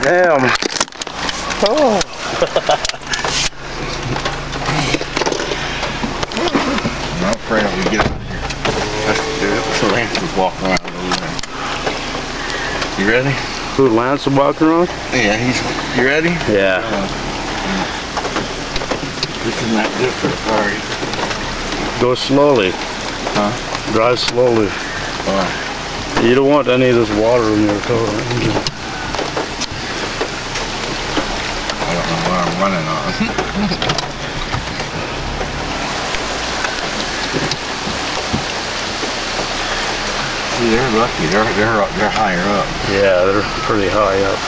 Damn. Oh. I'm not afraid we get out of here. Let's do it. So Lance is walking around over there. You ready? Who, Lance will walk around? Yeah, you ready? Yeah. This is not good for the party. Go slowly. Huh? Drive slowly. You don't want any of this water in your car. I don't know what I'm running on. See, they're lucky. They're higher up. Yeah, they're pretty high up.